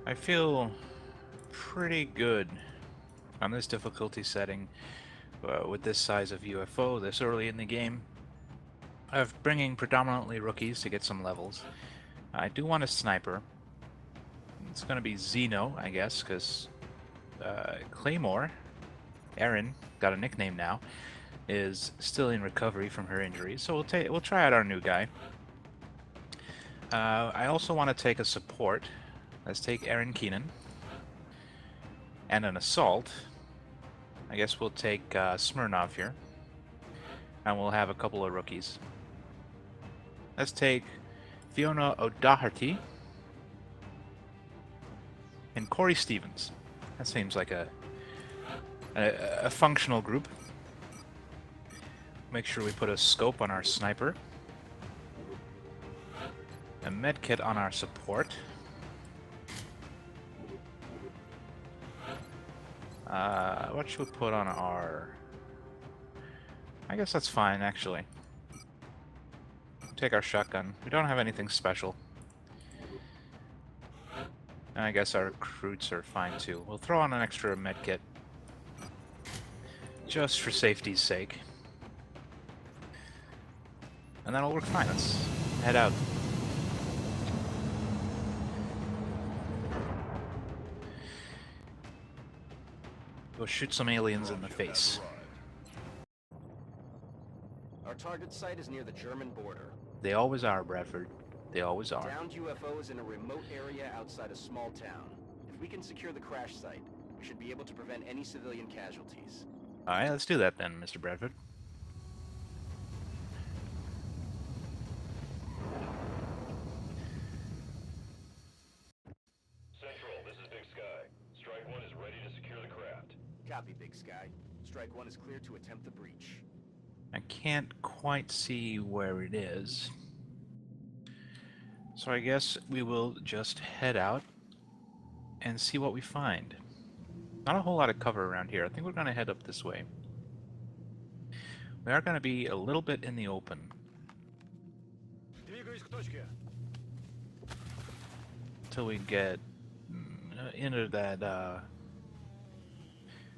I feel pretty good on this difficulty setting with this size of UFO this early in the game of bringing predominantly rookies to get some levels. I do want a sniper. It's going to be Xeno, I guess, because Claymore, Erin, got a nickname now, is still in recovery from her injuries, so we'll try out our new guy. I also want to take a support. Let's take Erin Keenan. And an assault. I guess we'll take Smirnov here. And we'll have a couple of rookies. Let's take Fiona O'Doherty and Corey Stevens. That seems like a functional group. Make sure we put a scope on our sniper. A medkit on our support. What should we put on our... I guess that's fine, actually. Take our shotgun. We don't have anything special. And I guess our recruits are fine, too. We'll throw on an extra medkit. Just for safety's sake. And that'll work fine. Let's head out. Go shoot some aliens in the face. Our target site is near the German border. They always are, Bradford. They always are. Downed UFO is in a remote area outside a small town. If we can secure the crash site, we should be able to prevent any civilian casualties. Alright, let's do that then, Mr. Bradford. Central, this is Big Sky. Strike 1 is ready to secure the craft. Copy, Big Sky. Strike 1 is clear to attempt the breach. I can't quite see where it is. So I guess we will just head out and see what we find. Not a whole lot of cover around here. I think we're going to head up this way. We are going to be a little bit in the open. Until we get into that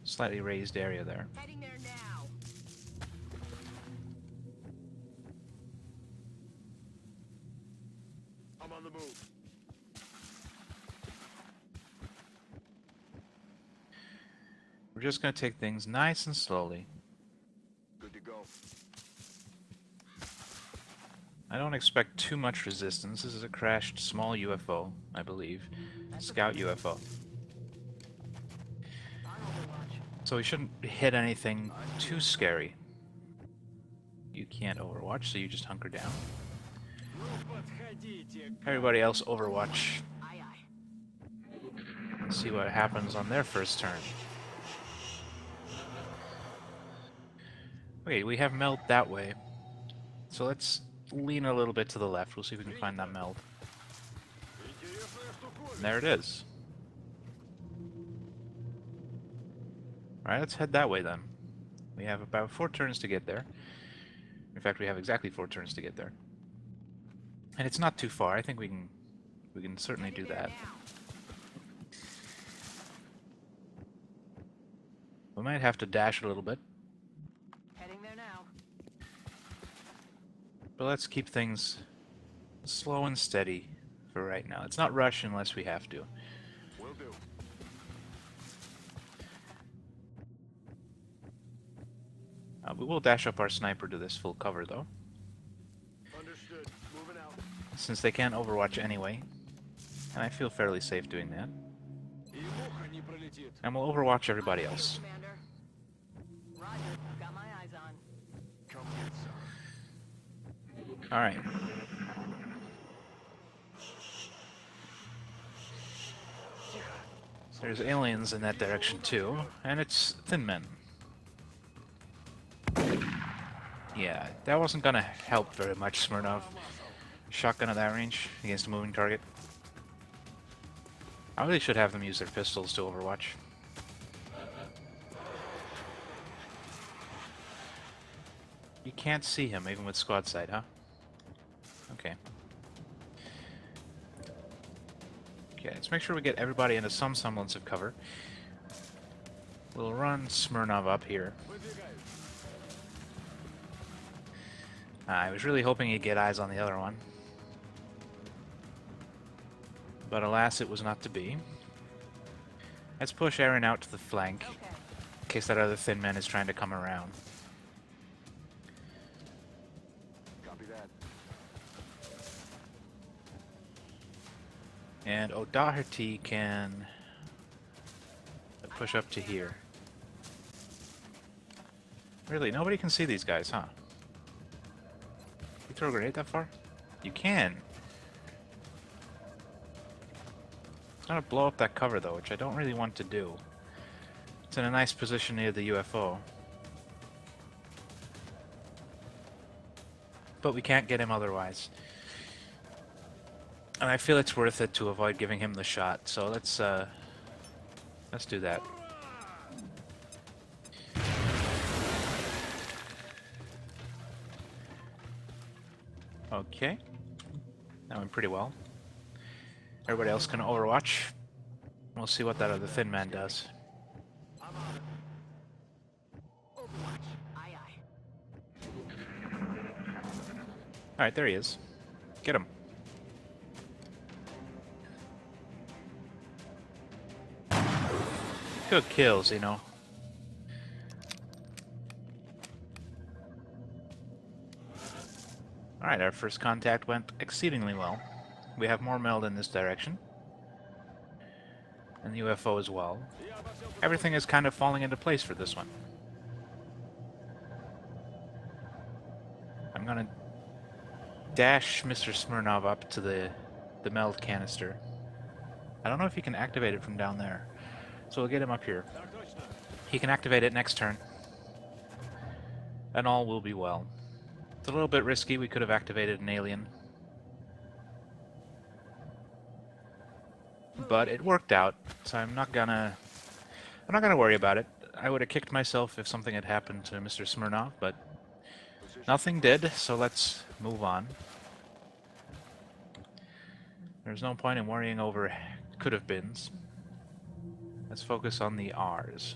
slightly raised area there. Heading there now. I'm on the move. We're just going to take things nice and slowly. Good to go. I don't expect too much resistance. This is a crashed small UFO, I believe. Scout UFO. So we shouldn't hit anything too scary. You can't overwatch, so you just hunker down. Everybody else overwatch. Aye, aye. And see what happens on their first turn. Okay, we have meld that way. So let's lean a little bit to the left. We'll see if we can find that meld. And there it is. Alright, let's head that way then. We have about 4 turns to get there. In fact, we have exactly 4 turns to get there. And it's not too far. I think we can certainly do that. We might have to dash a little bit. Heading there now. But let's keep things slow and steady for right now. Let's not rush unless we have to. Will do. We will dash up our sniper to this full cover, though. Understood. Moving out. Since they can't overwatch anyway. And I feel fairly safe doing that. And we'll overwatch everybody else. Commander. Roger. Got my eyes on. Come get some. Alright. There's aliens in that direction too, and it's Thin Men. Yeah, that wasn't gonna help very much, Smirnov. Shotgun at that range against a moving target. I really should have them use their pistols to overwatch. You can't see him even with squad sight, huh? Okay. Okay, let's make sure we get everybody into some semblance of cover. We'll run Smirnov up here. I was really hoping he'd get eyes on the other one. But alas, it was not to be. Let's push Aaron out to the flank, Okay. in case that other thin man is trying to come around. Copy that. And O'Doherty can push up to here. Really, nobody can see these guys, huh? You throw a grenade that far? You can. It's gonna blow up that cover though, which I don't really want to do. It's in a nice position near the UFO. But we can't get him otherwise. And I feel it's worth it to avoid giving him the shot, so let's do that. Okay. That went pretty well. Everybody else can overwatch. We'll see what that other thin man does. Overwatch. Aye, aye. Alright, there he is. Get him. Good kills, you know. Alright, our first contact went exceedingly well. We have more meld in this direction. And the UFO as well. Everything is kind of falling into place for this one. I'm gonna dash Mr. Smirnov up to the meld canister. I don't know if he can activate it from down there. So we'll get him up here. He can activate it next turn. And all will be well. It's a little bit risky. We could have activated an alien. But it worked out, so I'm not gonna worry about it. I would have kicked myself if something had happened to Mr. Smirnov, but nothing did, so let's move on. There's no point in worrying over could-have-beens. Let's focus on the R's.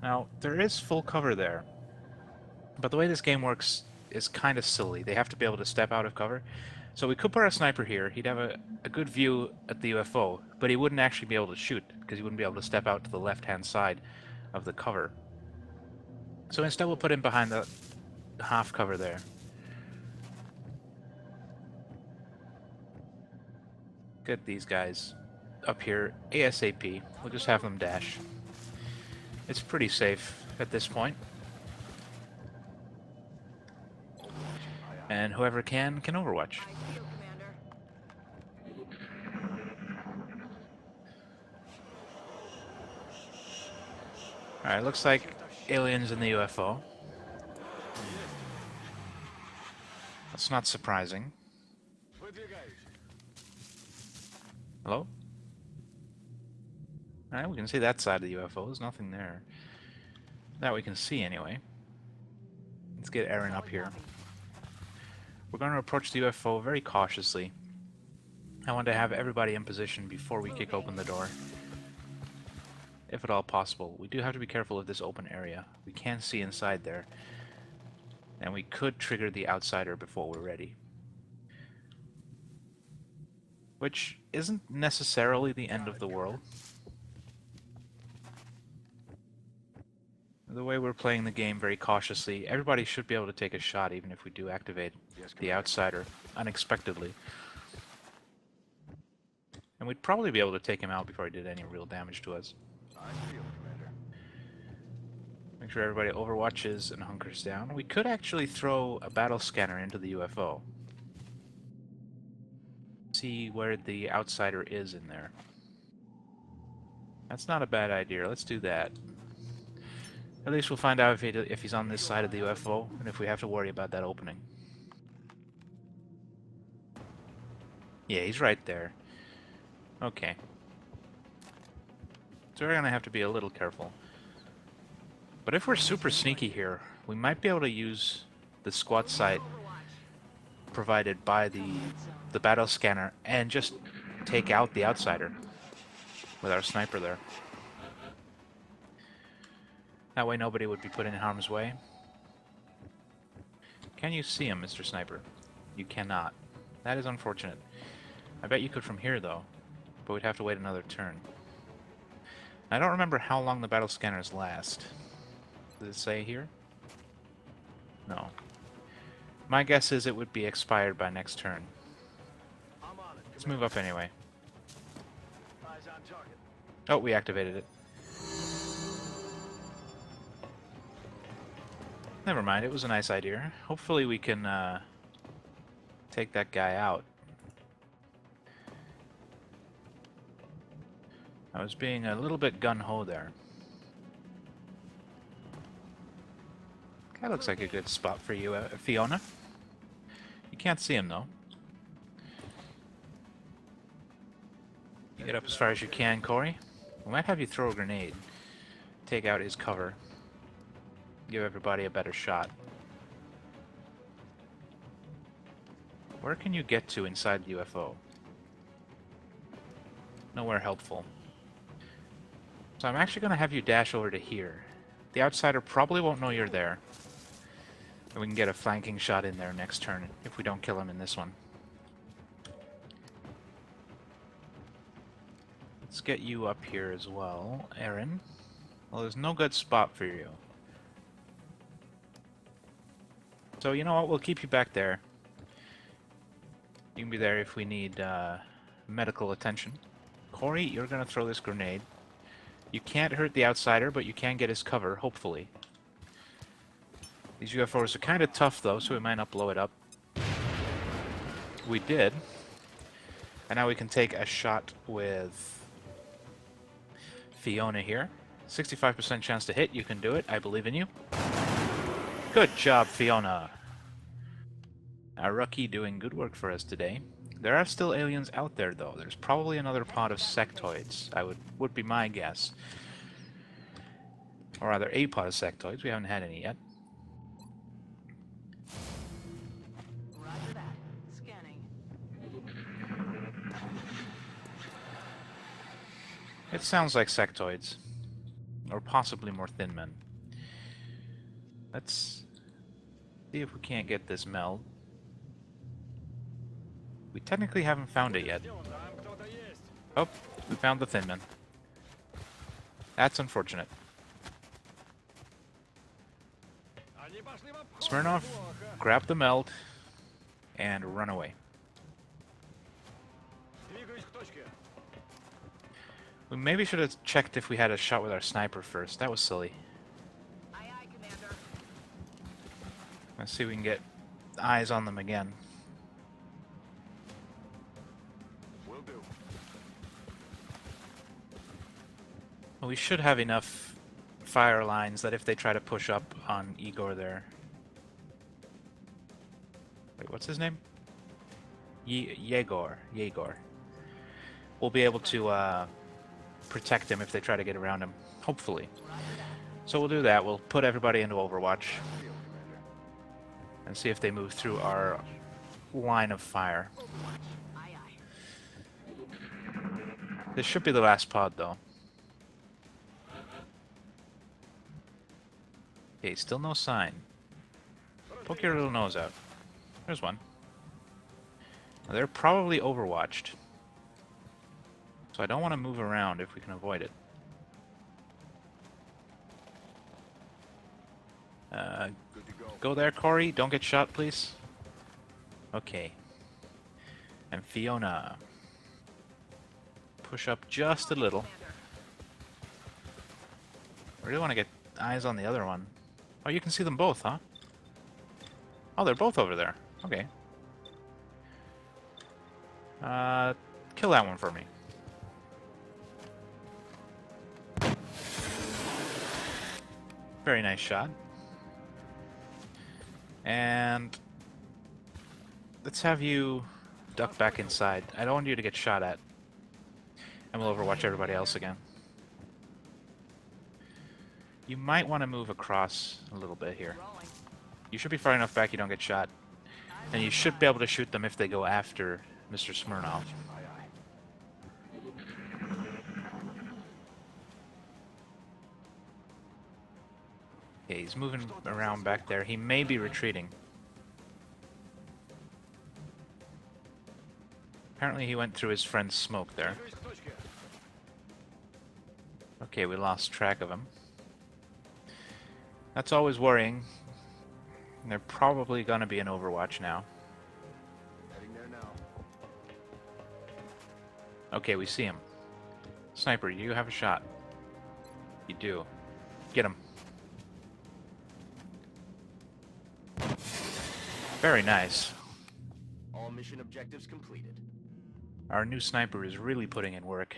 Now, there is full cover there, but the way this game works is kind of silly. They have to be able to step out of cover. So we could put our sniper here. He'd have a good view at the UFO, but he wouldn't actually be able to shoot, because he wouldn't be able to step out to the left-hand side of the cover. So instead we'll put him behind the half cover there. Get these guys up here ASAP. We'll just have them dash. It's pretty safe at this point. And whoever can overwatch. I feel, Commander. Alright, looks like aliens in the UFO. That's not surprising. Hello? Alright, we can see that side of the UFO. There's nothing there. That we can see anyway. Let's get Aaron up here. We're going to approach the UFO very cautiously. I want to have everybody in position before we kick open the door. If at all possible. We do have to be careful of this open area. We can see inside there. And we could trigger the outsider before we're ready. Which isn't necessarily the end of the world. The way we're playing the game very cautiously, everybody should be able to take a shot even if we do activate the outsider unexpectedly. And we'd probably be able to take him out before he did any real damage to us. Make sure everybody overwatches and hunkers down. We could actually throw a battle scanner into the UFO. See where the outsider is in there. That's not a bad idea. Let's do that. At least we'll find out if he's on this side of the UFO, and if we have to worry about that opening. Yeah, he's right there. Okay. So we're gonna have to be a little careful. But if we're super sneaky here, we might be able to use the squat site provided by the battle scanner and just take out the outsider with our sniper there. That way nobody would be put in harm's way. Can you see him, Mr. Sniper? You cannot. That is unfortunate. I bet you could from here, though, but we'd have to wait another turn. I don't remember how long the battle scanners last. Does it say here? No. My guess is it would be expired by next turn. Let's move up anyway. Oh, we activated it. Never mind, it was a nice idea. Hopefully we can take that guy out. I was being a little bit gun-ho there. That looks like a good spot for you, Fiona. You can't see him, though. You get up as far as you can, Corey. We might have you throw a grenade. Take out his cover. Give everybody a better shot. Where can you get to inside the UFO? Nowhere helpful. So I'm actually going to have you dash over to here. The outsider probably won't know you're there. And we can get a flanking shot in there next turn if we don't kill him in this one. Let's get you up here as well, Aaron. Well, there's no good spot for you. So you know what, we'll keep you back there. You can be there if we need medical attention. Corey, you're going to throw this grenade. You can't hurt the outsider, but you can get his cover, hopefully. These UFOs are kind of tough, though, so we might not blow it up. We did. And now we can take a shot with Fiona here. 65% chance to hit. You can do it. I believe in you. Good job, Fiona. Our rookie doing good work for us today. There are still aliens out there, though. There's probably another pod of sectoids. Would be my guess. Or rather, a pod of sectoids. We haven't had any yet. Roger that. Scanning. It sounds like sectoids. Or possibly more thin men. Let's see if we can't get this meld. We technically haven't found it yet. Oh, we found the thin man. That's unfortunate. Smirnov, grab the meld and run away. We maybe should have checked if we had a shot with our sniper first. That was silly. Aye, aye, Commander. Let's see if we can get eyes on them again. Will do. Well, we should have enough fire lines that if they try to push up on Igor there... Wait, what's his name? Yegor. We'll be able to protect him if they try to get around him. Hopefully. So we'll do that. We'll put everybody into Overwatch. And see if they move through our line of fire. Aye, aye. This should be the last pod, though. Okay, still no sign. Poke your little nose out. There's one. Now, they're probably overwatched. So I don't want to move around if we can avoid it. Go there, Corey. Don't get shot, please. Okay. And Fiona. Push up just a little. I really want to get eyes on the other one. Oh, you can see them both, huh? Oh, they're both over there. Okay. Kill that one for me. Very nice shot. And let's have you duck back inside. I don't want you to get shot at. And we'll overwatch everybody else again. You might want to move across a little bit here. Rolling. You should be far enough back you don't get shot. And you should be able to shoot them if they go after Mr. Smirnov. Okay, he's moving around back there. He may be retreating. Apparently he went through his friend's smoke there. Okay, we lost track of him. That's always worrying. They're probably going to be in Overwatch now. Heading there now. Okay, we see him. Sniper, you have a shot. You do. Get him. Very nice. All mission objectives completed. Our new sniper is really putting in work.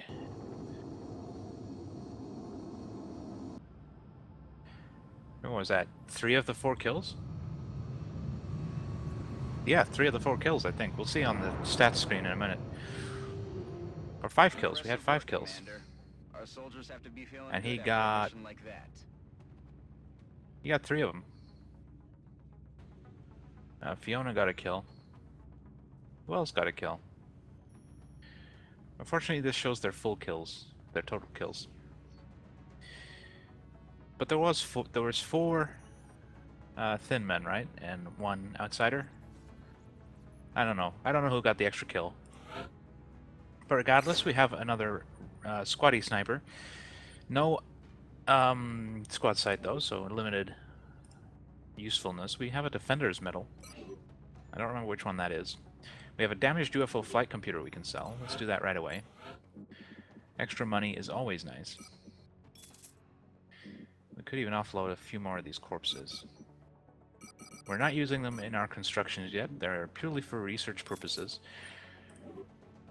What was that? 3 of the 4 kills? Yeah, 3 of the 4 kills, I think. We'll see on the stats screen in a minute. Or 5 kills. We had 5 kills. Commander. Our soldiers have to be feeling And he good after a got... mission like that. He got 3 of them. Fiona got a kill. Who else got a kill? Unfortunately, this shows their full kills. Their total kills. But there was 4 thin men, right? And 1 outsider? I don't know. I don't know who got the extra kill. But regardless, we have another squatty sniper. No squad sight though, so limited usefulness. We have a defender's medal. I don't remember which one that is. We have a damaged UFO flight computer we can sell. Let's do that right away. Extra money is always nice. We could even offload a few more of these corpses. We're not using them in our constructions yet. They're purely for research purposes.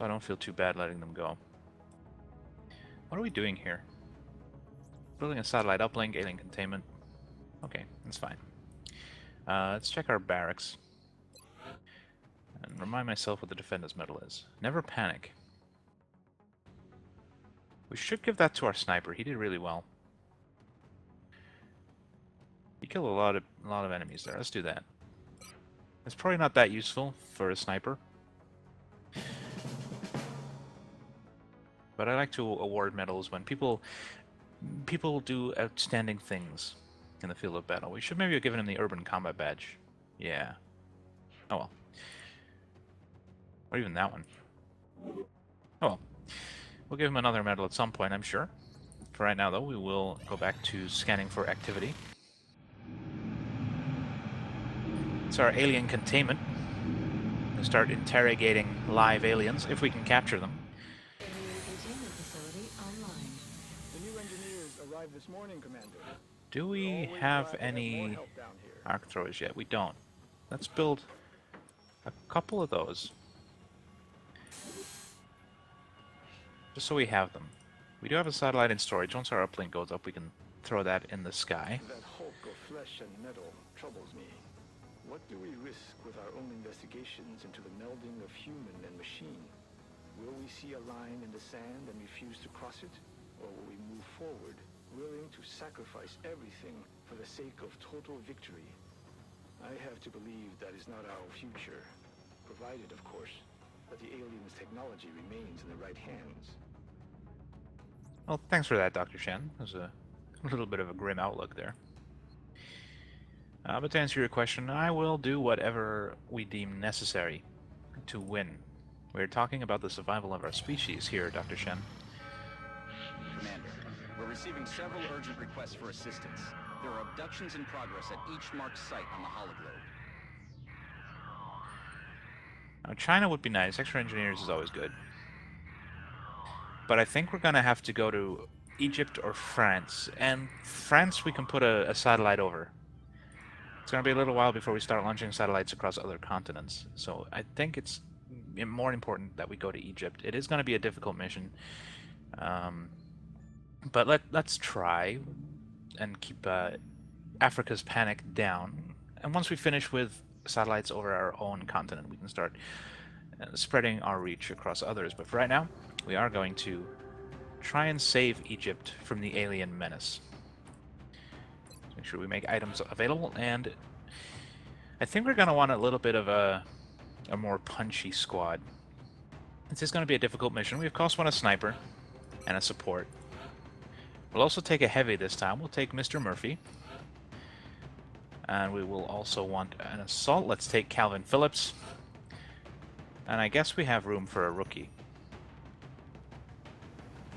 I don't feel too bad letting them go. What are we doing here? Building a satellite uplink, alien containment. Okay, that's fine. Let's check our barracks. And remind myself what the Defender's Medal is. Never panic. We should give that to our sniper. He did really well. He killed a lot of enemies there. Let's do that. It's probably not that useful for a sniper. But I like to award medals when people do outstanding things in the field of battle. We should maybe have given him the Urban Combat Badge. Yeah. Oh well. Or even that one. Oh well. We'll give him another medal at some point, I'm sure. For right now, though, we will go back to scanning for activity. It's our alien containment. We'll start interrogating live aliens, if we can capture them. Alien containment facility online. The new engineers arrived this morning, Commander. Do We're we always have glad to more any help down here. arc throwers yet? We don't. Let's build a couple of those. Just so we have them. We do have a satellite in storage. Once our uplink goes up, we can throw that in the sky. That hulk of flesh and metal troubles me. What do we risk with our own investigations into the melding of human and machine? Will we see a line in the sand and refuse to cross it? Or will we move forward, willing to sacrifice everything for the sake of total victory? I have to believe that is not our future, provided, of course, that the aliens' technology remains in the right hands. Well, thanks for that, Dr. Shen. There's a little bit of a grim outlook there. But to answer your question, I will do whatever we deem necessary to win. We're talking about the survival of our species here, Dr. Shen. Commander, we're receiving several urgent requests for assistance. There are abductions in progress at each marked site on the hologlobe. Now, China would be nice. Extra engineers is always good. But I think we're going to have to go to Egypt or France. And France, we can put a satellite over. It's going to be a little while before we start launching satellites across other continents. So I think it's more important that we go to Egypt. It is going to be a difficult mission. But let's try and keep Africa's panic down. And once we finish with satellites over our own continent, we can start spreading our reach across others. But for right now, we are going to try and save Egypt from the alien menace. Make sure we make items available, and I think we're going to want a little bit of a more punchy squad. This is going to be a difficult mission. We of course want a sniper and a support. We'll also take a heavy this time. We'll take Mr. Murphy. And we will also want an assault. Let's take Calvin Phillips. And I guess we have room for a rookie.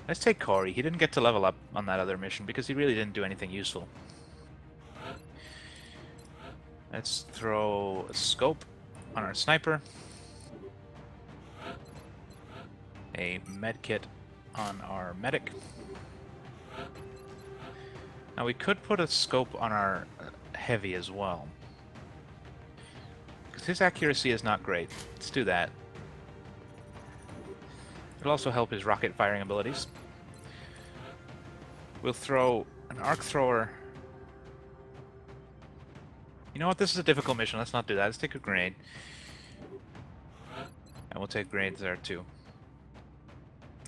Let's take Corey. He didn't get to level up on that other mission because he really didn't do anything useful. Let's throw a scope on our sniper. A med kit on our medic. Now we could put a scope on our heavy as well, because his accuracy is not great. Let's do that. It'll also help his rocket firing abilities. We'll throw an arc thrower. You know what? This is a difficult mission. Let's not do that. Let's take a grenade. And we'll take grenades there too.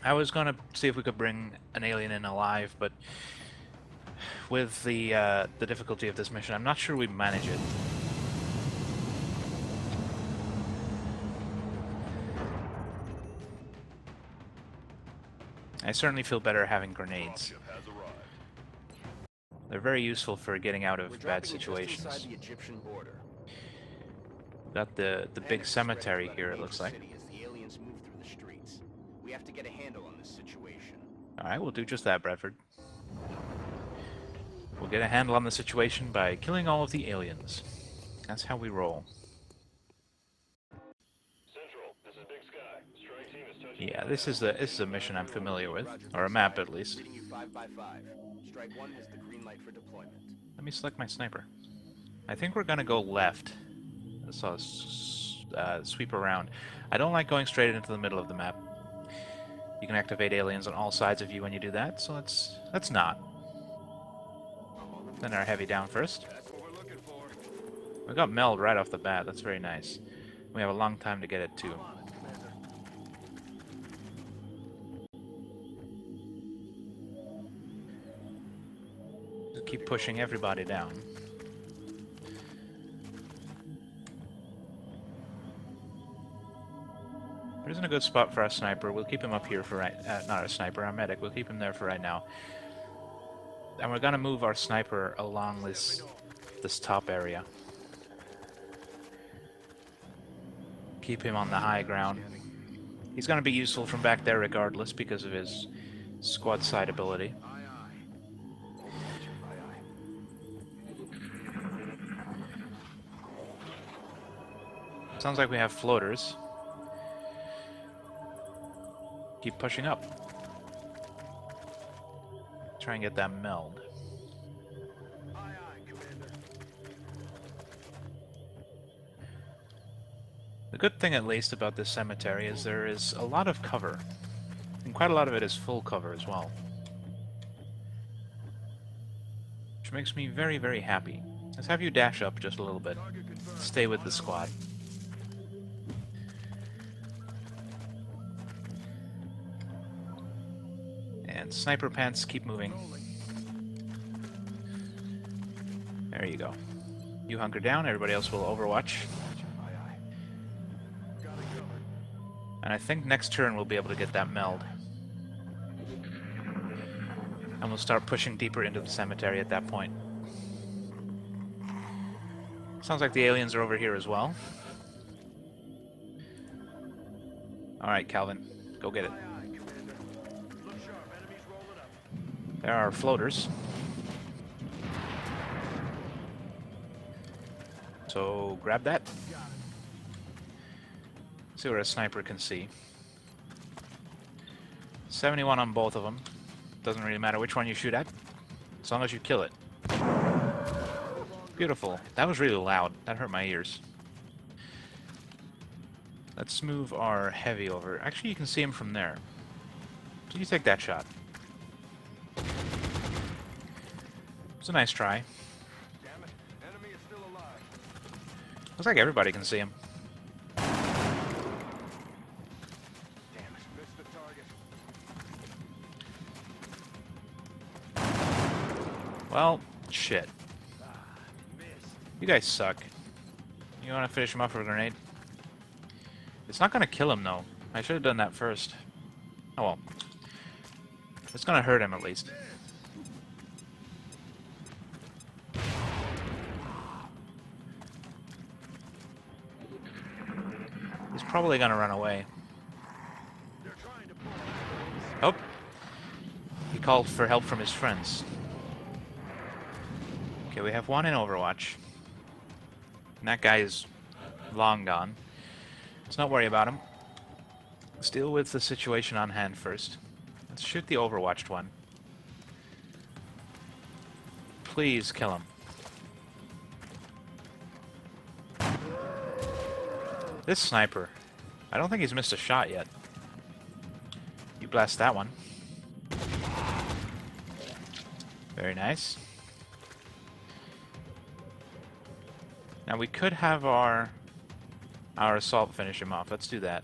I was gonna see if we could bring an alien in alive, but with the difficulty of this mission, I'm not sure we'd manage it. I certainly feel better having grenades. They're very useful for getting out of bad situations. Just inside the Egyptian border. Got the big cemetery here, it looks like. As the aliens move through the streets. We have to get a handle on this situation. Alright, we'll do just that, Bradford. We'll get a handle on the situation by killing all of the aliens. That's how we roll. Central, this is Big Sky. Strike team is touching. Yeah, this is a mission I'm familiar with, or a map at least. Reading you 5 by 5. Strike 1 has the green light for deployment. Let me select my sniper. I think we're gonna go left. So sweep around. I don't like going straight into the middle of the map. You can activate aliens on all sides of you when you do that, so let's not. Send our heavy down first. That's what we're looking for. We got meld right off the bat. That's very nice. We have a long time to get it too. Just keep pushing everybody down. There isn't a good spot for our sniper. We'll keep him up here for right. Not our sniper, our medic. We'll keep him there for right now. And we're gonna move our sniper along this top area. Keep him on the high ground. He's gonna be useful from back there regardless because of his squad side ability. Sounds like we have floaters. Keep pushing up. Try and get that meld. The good thing, at least, about this cemetery is there is a lot of cover. And quite a lot of it is full cover as well. Which makes me very, very happy. Let's have you dash up just a little bit. Stay with the squad. And sniper pants, keep moving. There you go. You hunker down, everybody else will overwatch. And I think next turn we'll be able to get that meld. And we'll start pushing deeper into the cemetery at that point. Sounds like the aliens are over here as well. Alright, Calvin, go get it. There are floaters. So grab that. See what a sniper can see. 71 on both of them. Doesn't really matter which one you shoot at, as long as you kill it. Beautiful. That was really loud. That hurt my ears. Let's move our heavy over. Actually, you can see him from there. So you take that shot. It's a nice try. Damn it. Enemy is still alive. Looks like everybody can see him. Damn it. Missed the target. Well, shit. You guys suck. You want to finish him off with a grenade? It's not going to kill him, though. I should have done that first. Oh well. It's going to hurt him, at least. probably gonna run away. Oh! He called for help from his friends. Okay, we have one in Overwatch. And that guy is long gone. Let's not worry about him. Let's deal with the situation on hand first. Let's shoot the Overwatched one. Please kill him. This sniper. I don't think he's missed a shot yet. You blast that one. Very nice. Now we could have our assault finish him off. Let's do that.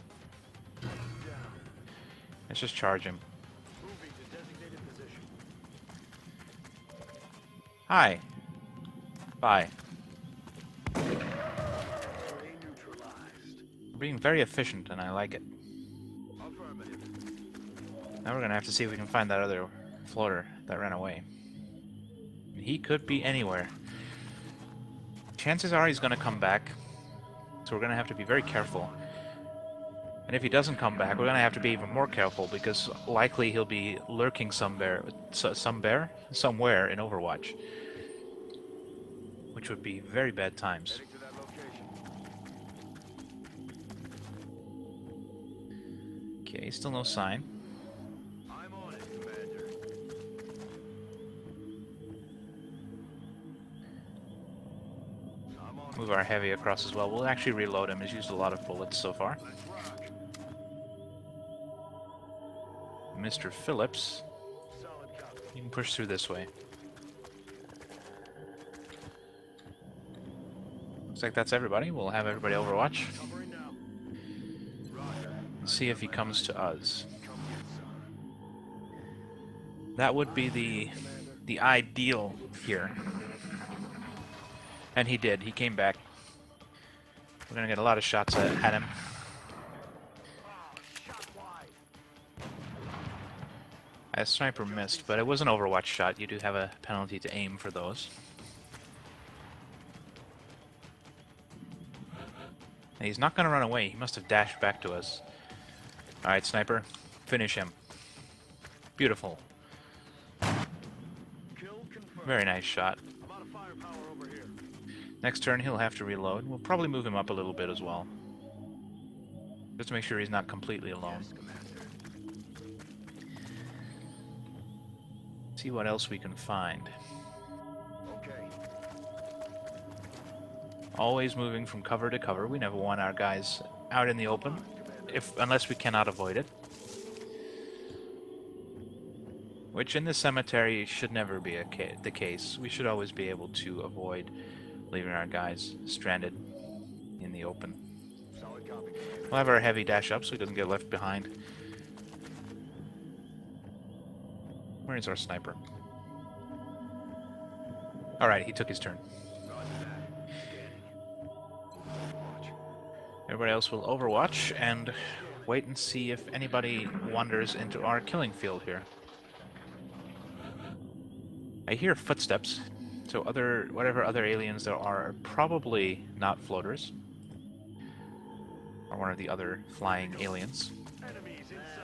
Let's just charge him. Hi. Bye. We're being very efficient, and I like it. Now we're gonna have to see if we can find that other floater that ran away. He could be anywhere. Chances are he's gonna come back, so we're gonna have to be very careful. And if he doesn't come back, we're gonna have to be even more careful, because likely he'll be lurking somewhere in Overwatch, which would be very bad times. Okay, still no sign. I'm on it, Commander. Move our heavy across as well. We'll actually reload him. He's used a lot of bullets so far. Mr. Phillips, you can push through this way. Looks like that's everybody. We'll have everybody Overwatch. See if he comes to us. That would be the ideal here. And he did. He came back. We're gonna get a lot of shots at him. A sniper missed, but it was an Overwatch shot. You do have a penalty to aim for those. And he's not gonna run away. He must have dashed back to us. Alright, sniper. Finish him. Beautiful. Very nice shot. Next turn he'll have to reload. We'll probably move him up a little bit as well. Just to make sure he's not completely alone. See what else we can find. Always moving from cover to cover. We never want our guys out in the open, unless we cannot avoid it. Which in the cemetery should never be the case. We should always be able to avoid leaving our guys stranded in the open. We'll have our heavy dash up so he doesn't get left behind. Where is our sniper? Alright, he took his turn. Everybody else will overwatch and wait and see if anybody wanders into our killing field here. I hear footsteps, so whatever other aliens there are probably not floaters. Or one of the other flying aliens.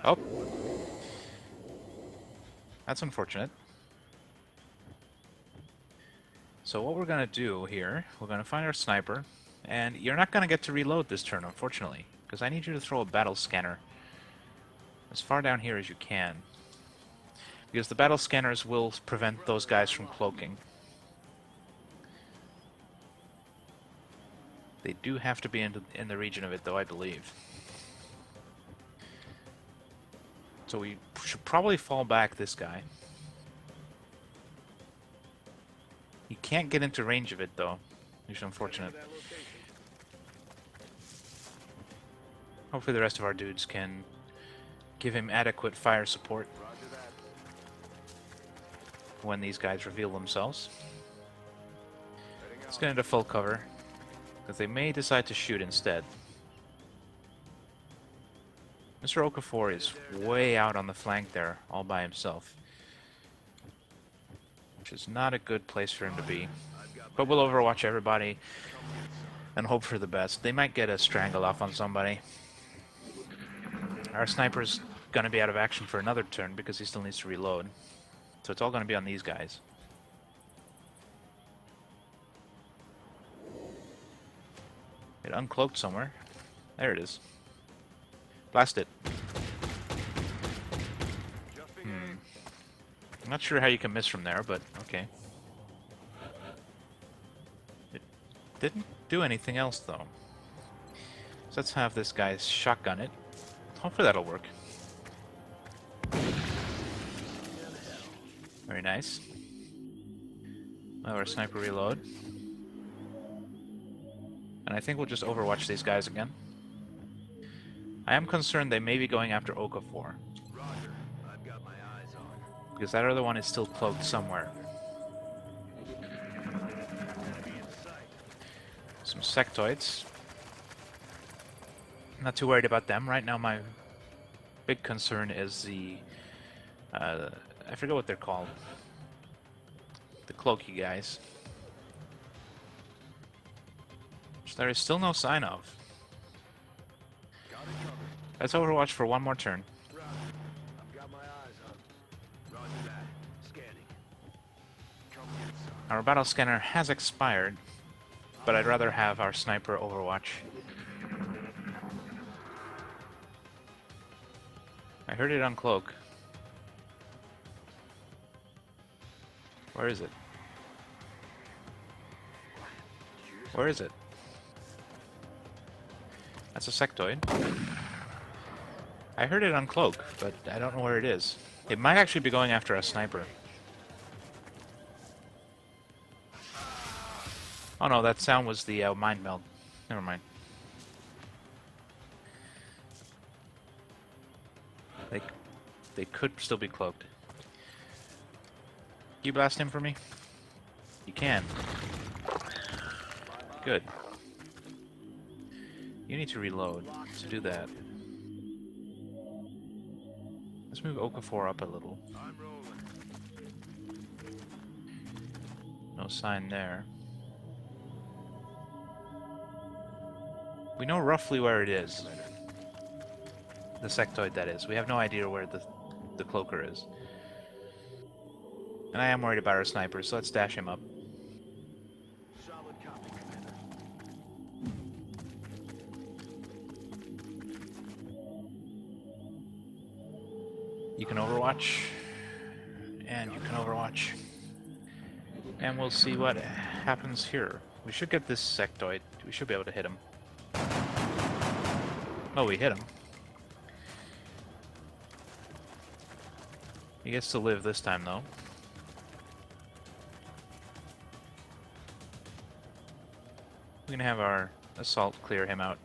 Oh! That's unfortunate. So what we're gonna do here, we're gonna find our sniper, and you're not gonna get to reload this turn, unfortunately, because I need you to throw a battle scanner as far down here as you can. Because the battle scanners will prevent those guys from cloaking. They do have to be in the region of it, though, I believe. So we should probably fall back this guy. He can't get into range of it, though, which is unfortunate. Hopefully the rest of our dudes can give him adequate fire support when these guys reveal themselves. Let's get into full cover, because they may decide to shoot instead. Mr. Okafor is way out on the flank there, all by himself. Which is not a good place for him to be. But we'll overwatch everybody and hope for the best. They might get a strangle off on somebody. our sniper's gonna be out of action for another turn because he still needs to reload. So it's all gonna be on these guys. It uncloaked somewhere. There it is. Blast it. I'm not sure how you can miss from there, but okay. It didn't do anything else, though. So let's have this guy shotgun it. Hopefully that'll work. Very nice. Now our sniper reload. And I think we'll just overwatch these guys again. I am concerned they may be going after Okafor. Roger. I've got my eyes on. Because that other one is still cloaked somewhere. Some sectoids. Not too worried about them. Right now my big concern is the... I forget what they're called. The cloaky guys. Which there is still no sign of. Let's overwatch for one more turn. Roger. I've got my eyes on. Roger that. Scanning. Come here, son. Our battle scanner has expired, but I'd rather have our sniper overwatch. I heard it uncloak. Where is it? Where is it? That's a sectoid. I heard it uncloak, but I don't know where it is. It might actually be going after a sniper. Oh no, that sound was the mind meld. Never mind. They could still be cloaked. Can you blast him for me? You can. Good. You need to reload to do that. Let's move Okafor up a little. I'm rolling. No sign there. We know roughly where it is. The sectoid, that is. We have no idea where the cloaker is. And I am worried about our sniper, so let's dash him up. Solid copy, Commander. You can overwatch. And you can overwatch. And we'll see what happens here. We should get this sectoid. We should be able to hit him. Oh, we hit him. He gets to live this time, though. We're gonna have our assault clear him out.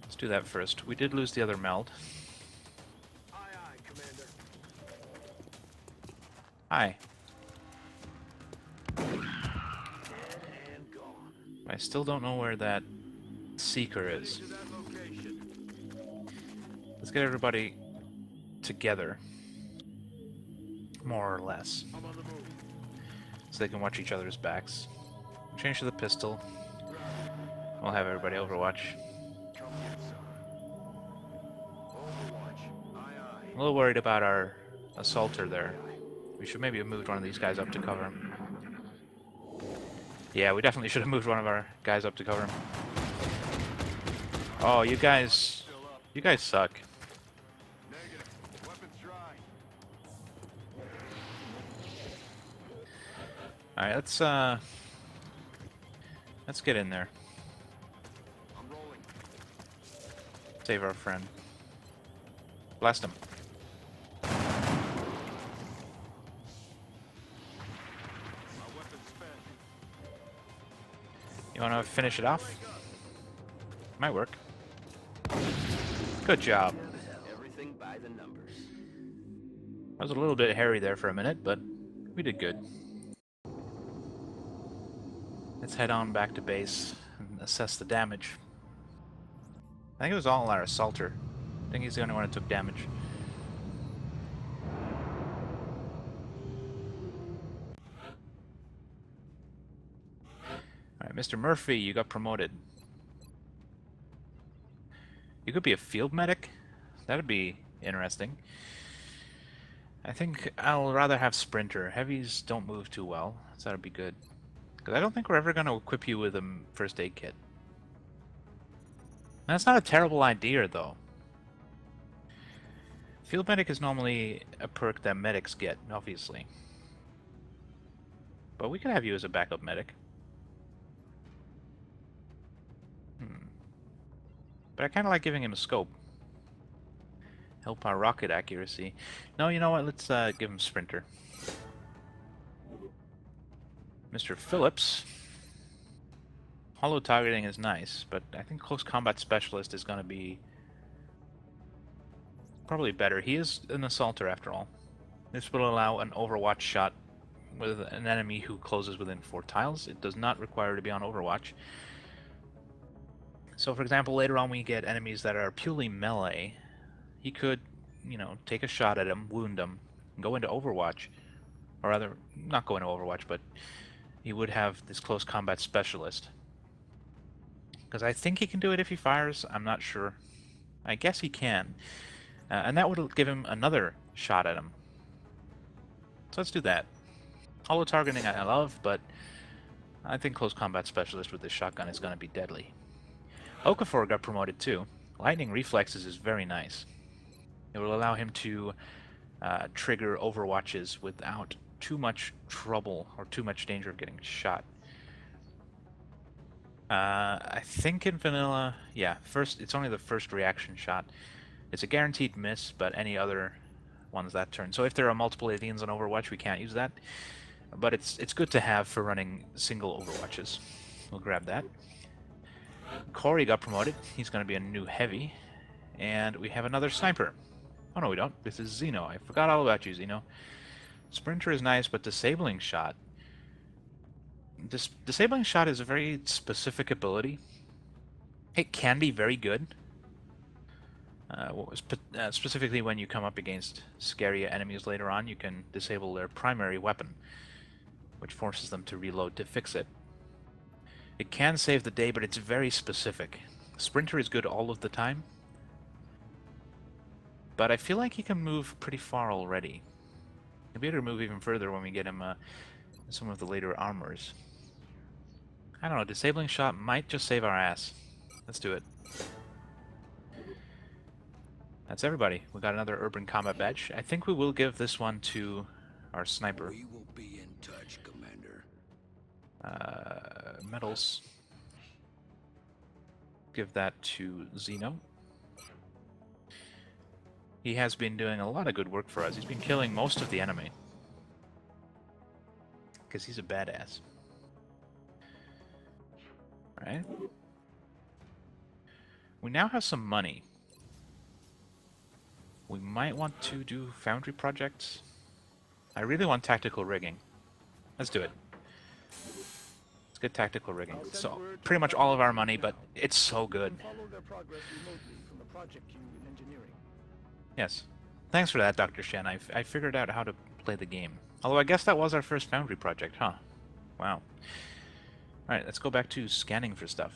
Let's do that first. We did lose the other meld. Aye, aye, Commander. Hi. Dead and gone. I still don't know where that seeker is. To that location. Let's get everybody together. More or less. I'm on the move. So they can watch each other's backs. Change to the pistol. We'll have everybody overwatch. Come here, son. Overwatch. Aye, aye. I'm a little worried about our assaulter there. We should maybe have moved one of these guys up to cover him. Yeah, we definitely should have moved one of our guys up to cover him. Oh, you guys suck. Negative. Weapons dry. Alright, let's get in there. I'm rolling. Save our friend. Blast him. My weapon's spent. You wanna finish it off? Might work. Good job. Everything by the numbers. I was a little bit hairy there for a minute, but we did good. Let's head on back to base and assess the damage. I think it was all our assaulter. I think he's the only one that took damage. Alright, Mr. Murphy, you got promoted. You could be a field medic. That'd be interesting. I think I'll rather have Sprinter. Heavies don't move too well, so that'd be good. Because I don't think we're ever going to equip you with a first aid kit. That's not a terrible idea, though. Field Medic is normally a perk that medics get, obviously. But we could have you as a backup medic. But I kind of like giving him a scope. Help our rocket accuracy. No, you know what? Let's give him Sprinter. Mr. Phillips. Hollow targeting is nice, but I think Close Combat Specialist is going to be probably better. He is an assaulter after all. This will allow an Overwatch shot with an enemy who closes within 4 tiles. It does not require to be on Overwatch. So for example, later on we get enemies that are purely melee. He could, you know, take a shot at him, wound him, and go into Overwatch. Or rather, not go into Overwatch, but he would have this Close Combat Specialist. Because I think he can do it if he fires. I'm not sure. I guess he can. And that would give him another shot at him. So let's do that. Hollow targeting I love, but I think Close Combat Specialist with this shotgun is going to be deadly. Okafor got promoted too. Lightning Reflexes is very nice. It will allow him to trigger Overwatches without too much trouble or too much danger of getting shot. I think in vanilla, yeah, it's only the first reaction shot. It's a guaranteed miss, but any other ones that turn. So if there are multiple aliens on Overwatch, we can't use that. But it's good to have for running single Overwatches. We'll grab that. Corey got promoted. He's going to be a new heavy. And we have another sniper. Oh no, we don't. This is Xeno. I forgot all about you, Xeno. Sprinter is nice, but Disabling Shot. Disabling Shot is a very specific ability. It can be very good. Specifically when you come up against scarier enemies later on, you can disable their primary weapon, which forces them to reload to fix it. It can save the day, but it's very specific. Sprinter is good all of the time, but I feel like he can move pretty far already. He'll be able to move even further when we get him some of the later armors. I don't know, Disabling Shot might just save our ass. Let's do it. That's everybody. We got another Urban Combat Badge. I think we will give this one to our sniper. We will be in touch, Commander. Medals. Give that to Xeno. He has been doing a lot of good work for us. He's been killing most of the enemy. Because he's a badass. Alright. We now have some money. We might want to do foundry projects. I really want tactical rigging. Let's do it. Let's get tactical rigging. So pretty much all of our money, but it's so good. Follow their progress remotely from the project queue in engineering. Yes. Thanks for that, Dr. Shen. I figured out how to play the game. Although I guess that was our first foundry project, huh? Wow. Alright, let's go back to scanning for stuff.